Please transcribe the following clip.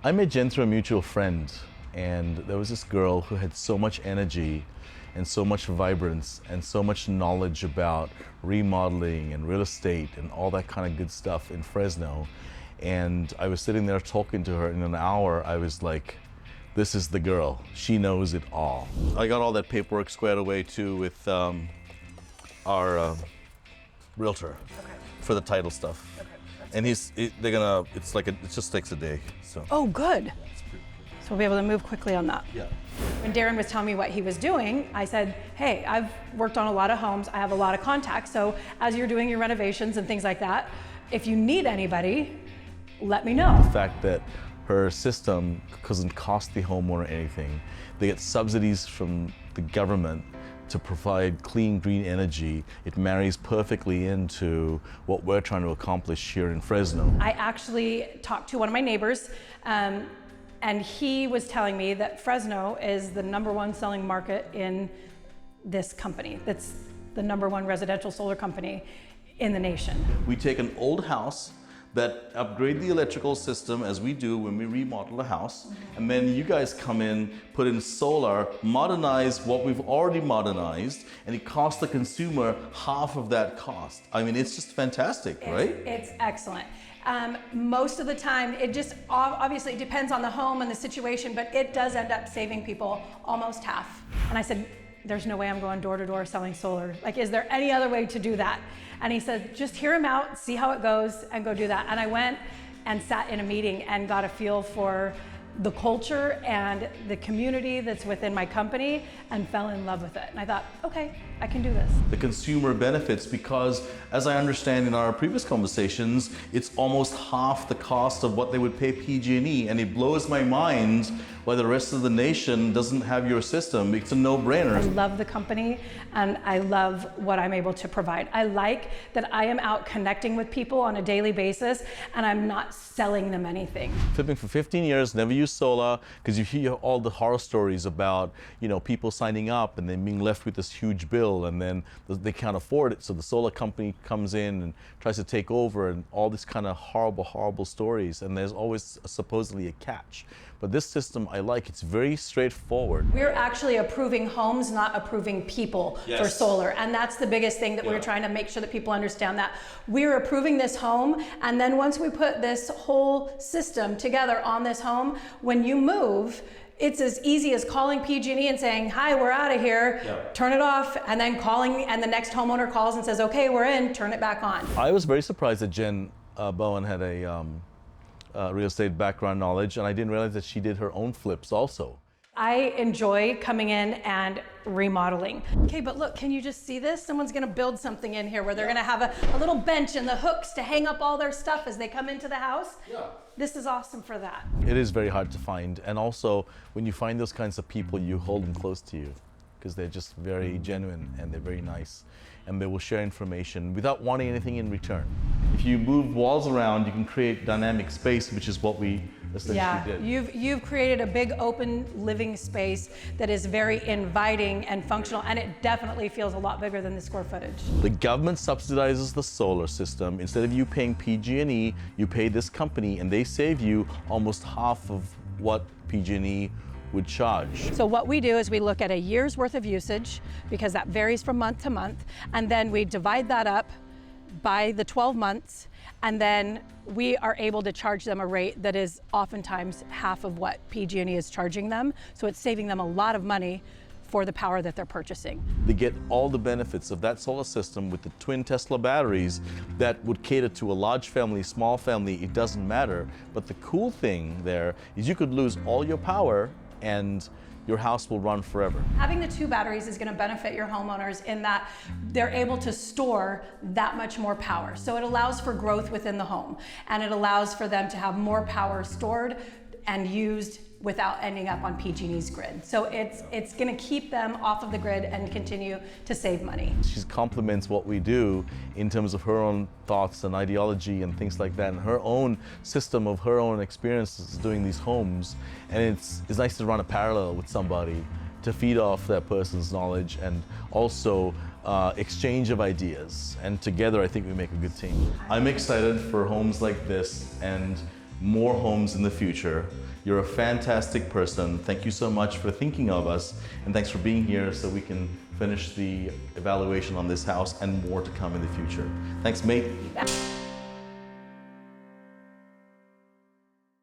I met Jen through a mutual friend, and there was this girl who had so much energy and so much vibrance and so much knowledge about remodeling and real estate and all that kind of good stuff in Fresno. And I was sitting there talking to her. In an hour, I was like, this is the girl. She knows it all. I got all that paperwork squared away too with our realtor for the title stuff. And it just takes a day. So. Oh, good. So we'll be able to move quickly on that. Yeah. When Darren was telling me what he was doing, I said, hey, I've worked on a lot of homes. I have a lot of contacts. So as you're doing your renovations and things like that, if you need anybody, let me know. The fact that her system doesn't cost the homeowner anything. They get subsidies from the government to provide clean, green energy. It marries perfectly into what we're trying to accomplish here in Fresno. I actually talked to one of my neighbors, and he was telling me that Fresno is the #1 selling market in this company. That's the #1 residential solar company in the nation. We take an old house that upgrade the electrical system as we do when we remodel a house, and then you guys come in, put in solar, modernize what we've already modernized, and it costs the consumer half of that cost. I mean, it's just fantastic, right? It's excellent. Most of the time, it just obviously depends on the home and the situation, but it does end up saving people almost half. And I said, there's no way I'm going door to door selling solar. Like, is there any other way to do that? And he said, just hear him out, see how it goes, and go do that. And I went and sat in a meeting and got a feel for the culture and the community that's within my company and fell in love with it. And I thought, okay, I can do this. The consumer benefits because, as I understand in our previous conversations, it's almost half the cost of what they would pay PG&E, and it blows my mind why the rest of the nation doesn't have your system. It's a no-brainer. I love the company and I love what I'm able to provide. I like that I am out connecting with people on a daily basis and I'm not selling them anything. Flipping for 15 years, never used solar, because you hear all the horror stories about, people signing up and then being left with this huge bill and then they can't afford it. So the solar company comes in and tries to take over and all this kind of horrible, horrible stories. And there's always supposedly a catch. But this system I like, it's very straightforward. We're actually approving homes, not approving people for solar. And that's the biggest thing that we're trying to make sure that people understand, that we're approving this home. And then once we put this whole system together on this home, when you move, it's as easy as calling PG&E and saying, hi, we're out of here, turn it off, and then calling, and the next homeowner calls and says, okay, we're in, turn it back on. I was very surprised that Jen Bohn had a real estate background knowledge, and I didn't realize that she did her own flips also. I enjoy coming in and remodeling. Okay, but look, can you just see this? Someone's gonna build something in here where they're gonna have a little bench and the hooks to hang up all their stuff as they come into the house. This is awesome for that. It is very hard to find, and also when you find those kinds of people, you hold them close to you because they're just very genuine and they're very nice, and they will share information without wanting anything in return. If you move walls around, you can create dynamic space, which is what we essentially did. You've created a big open living space that is very inviting and functional, and it definitely feels a lot bigger than the square footage. The government subsidizes the solar system. Instead of you paying PG&E, you pay this company, and they save you almost half of what PG&E would charge. So what we do is we look at a year's worth of usage, because that varies from month to month, and then we divide that up by the 12 months, and then we are able to charge them a rate that is oftentimes half of what PG&E is charging them. So it's saving them a lot of money for the power that they're purchasing. They get all the benefits of that solar system with the twin Tesla batteries that would cater to a large family, small family, it doesn't matter. But the cool thing there is you could lose all your power and your house will run forever. Having the 2 batteries is going to benefit your homeowners in that they're able to store that much more power. So it allows for growth within the home, and it allows for them to have more power stored and used without ending up on PG&E's grid. So it's going to keep them off of the grid and continue to save money. She complements what we do in terms of her own thoughts and ideology and things like that, and her own system of her own experiences doing these homes. And it's nice to run a parallel with somebody to feed off that person's knowledge and also exchange of ideas. And together, I think we make a good team. I'm excited for homes like this, and more homes in the future. You're a fantastic person. Thank you so much for thinking of us, and thanks for being here so we can finish the evaluation on this house and more to come in the future. Thanks, mate.